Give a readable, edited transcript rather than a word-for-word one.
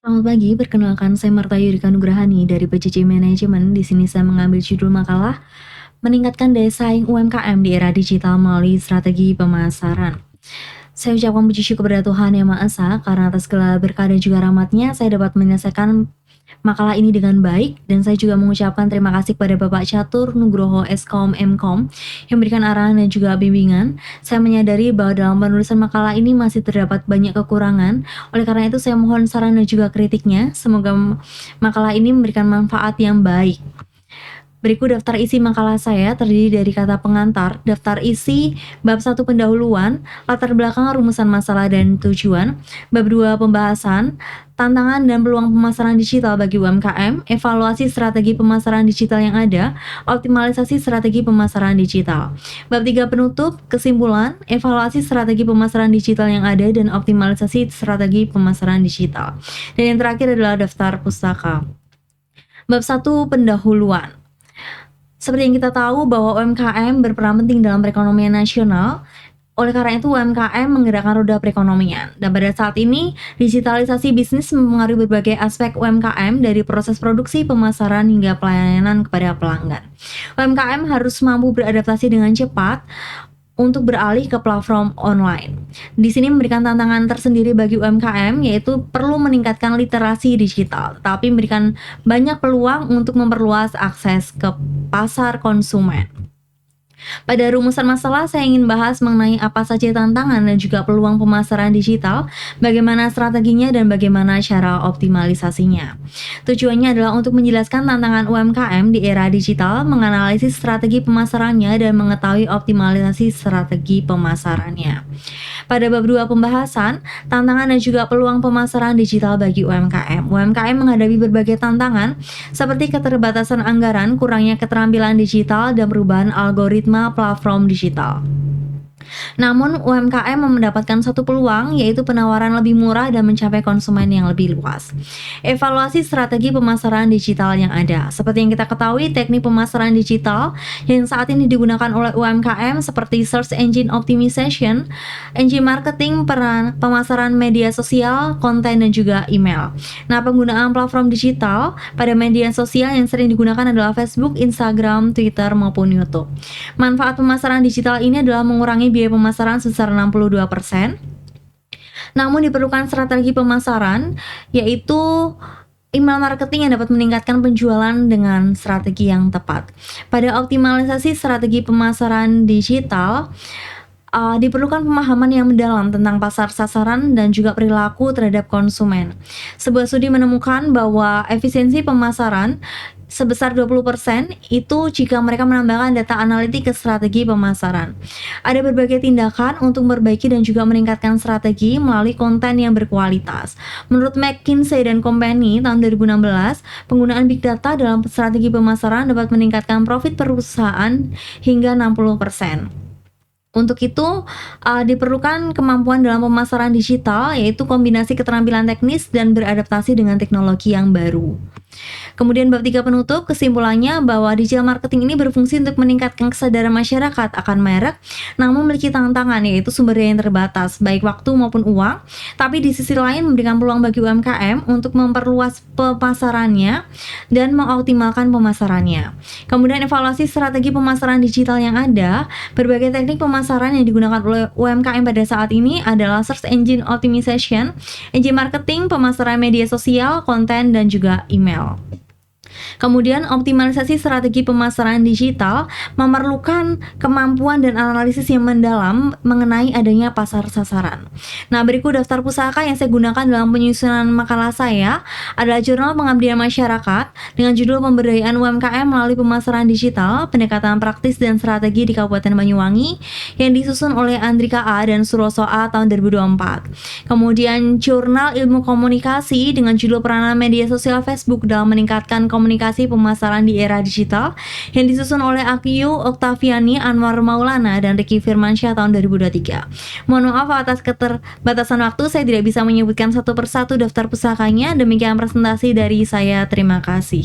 Selamat pagi, perkenalkan saya Marta Yurika Nugrahani dari PJJ Manajemen. Di sini saya mengambil judul makalah Meningkatkan Daya Saing UMKM di Era Digital Melalui Strategi Pemasaran. Saya ucapkan puji syukur kepada Tuhan Yang Maha Esa karena atas segala berkah dan juga rahmat-Nya saya dapat menyelesaikan makalah ini dengan baik, dan saya juga mengucapkan terima kasih kepada Bapak Catur Nugroho Skom Mkom yang memberikan arahan dan juga bimbingan. Saya menyadari bahwa dalam penulisan makalah ini masih terdapat banyak kekurangan, oleh karena itu saya mohon saran dan juga kritiknya. Semoga makalah ini memberikan manfaat yang baik. Berikut daftar isi makalah saya terdiri dari kata pengantar, daftar isi, bab 1 pendahuluan, latar belakang rumusan masalah dan tujuan, bab 2 pembahasan, tantangan dan peluang pemasaran digital bagi UMKM, evaluasi strategi pemasaran digital yang ada, optimalisasi strategi pemasaran digital. Bab 3 penutup, kesimpulan, evaluasi strategi pemasaran digital yang ada dan optimalisasi strategi pemasaran digital. Dan yang terakhir adalah daftar pustaka. Bab 1 pendahuluan. Seperti yang kita tahu bahwa UMKM berperan penting dalam perekonomian nasional. Oleh karena itu UMKM menggerakkan roda perekonomian. Dan pada saat ini, digitalisasi bisnis mempengaruhi berbagai aspek UMKM dari proses produksi, pemasaran, hingga pelayanan kepada pelanggan. UMKM harus mampu beradaptasi dengan cepat untuk beralih ke platform online. Di sini memberikan tantangan tersendiri bagi UMKM, yaitu perlu meningkatkan literasi digital, tetapi memberikan banyak peluang untuk memperluas akses ke pasar konsumen. Pada rumusan masalah, saya ingin bahas mengenai apa saja tantangan dan juga peluang pemasaran digital, bagaimana strateginya, dan bagaimana cara optimalisasinya. Tujuannya adalah untuk menjelaskan tantangan UMKM di era digital, menganalisis strategi pemasarannya, dan mengetahui optimalisasi strategi pemasarannya. Pada bab 2 pembahasan, tantangan dan juga peluang pemasaran digital bagi UMKM. UMKM menghadapi berbagai tantangan seperti keterbatasan anggaran, kurangnya keterampilan digital, dan perubahan algoritma platform digital. Namun UMKM mendapatkan satu peluang, yaitu penawaran lebih murah dan mencapai konsumen yang lebih luas. Evaluasi strategi pemasaran digital yang ada. Seperti yang kita ketahui, teknik pemasaran digital yang saat ini digunakan oleh UMKM seperti search engine optimization, engine marketing, peran pemasaran media sosial, konten, dan juga email. Nah, penggunaan platform digital pada media sosial yang sering digunakan adalah Facebook, Instagram, Twitter, maupun YouTube. Manfaat pemasaran digital ini adalah mengurangi biaya pemasaran sebesar 62%. Namun diperlukan strategi pemasaran, yaitu email marketing yang dapat meningkatkan penjualan dengan strategi yang tepat. Pada optimalisasi strategi pemasaran digital, diperlukan pemahaman yang mendalam tentang pasar sasaran dan juga perilaku terhadap konsumen. Sebuah studi menemukan bahwa efisiensi pemasaran sebesar 20% itu jika mereka menambahkan data analitik ke strategi pemasaran. Ada berbagai tindakan untuk memperbaiki dan juga meningkatkan strategi melalui konten yang berkualitas. Menurut McKinsey & Company tahun 2016, penggunaan big data dalam strategi pemasaran dapat meningkatkan profit perusahaan hingga 60%. Untuk itu, diperlukan kemampuan dalam pemasaran digital, yaitu kombinasi keterampilan teknis dan beradaptasi dengan teknologi yang baru. Kemudian bab 3 penutup, kesimpulannya bahwa digital marketing ini berfungsi untuk meningkatkan kesadaran masyarakat akan merek, namun memiliki tantangan, yaitu sumber daya yang terbatas, baik waktu maupun uang, tapi di sisi lain memberikan peluang bagi UMKM untuk memperluas pemasarannya dan mengoptimalkan pemasarannya. Kemudian evaluasi strategi pemasaran digital yang ada. Berbagai teknik pemasaran yang digunakan oleh UMKM pada saat ini adalah search engine optimization, engine marketing, pemasaran media sosial, konten, dan juga email. Kemudian optimalisasi strategi pemasaran digital memerlukan kemampuan dan analisis yang mendalam mengenai adanya pasar sasaran. Nah, berikut daftar pusaka yang saya gunakan dalam penyusunan makalah saya adalah Jurnal Pengabdian Masyarakat dengan judul Pemberdayaan UMKM melalui Pemasaran Digital, Pendekatan Praktis dan Strategi di Kabupaten Banyuwangi yang disusun oleh Andrika A dan Suroso A tahun 2024. Kemudian Jurnal Ilmu Komunikasi dengan judul Peranan Media Sosial Facebook dalam meningkatkan komunikasi pemasaran di era digital yang disusun oleh Akyu Oktaviani, Anwar Maulana, dan Ricky Firmansyah tahun 2023. Mohon maaf atas keterbatasan waktu, saya tidak bisa menyebutkan satu persatu daftar pusakanya. Demikian presentasi dari saya, terima kasih.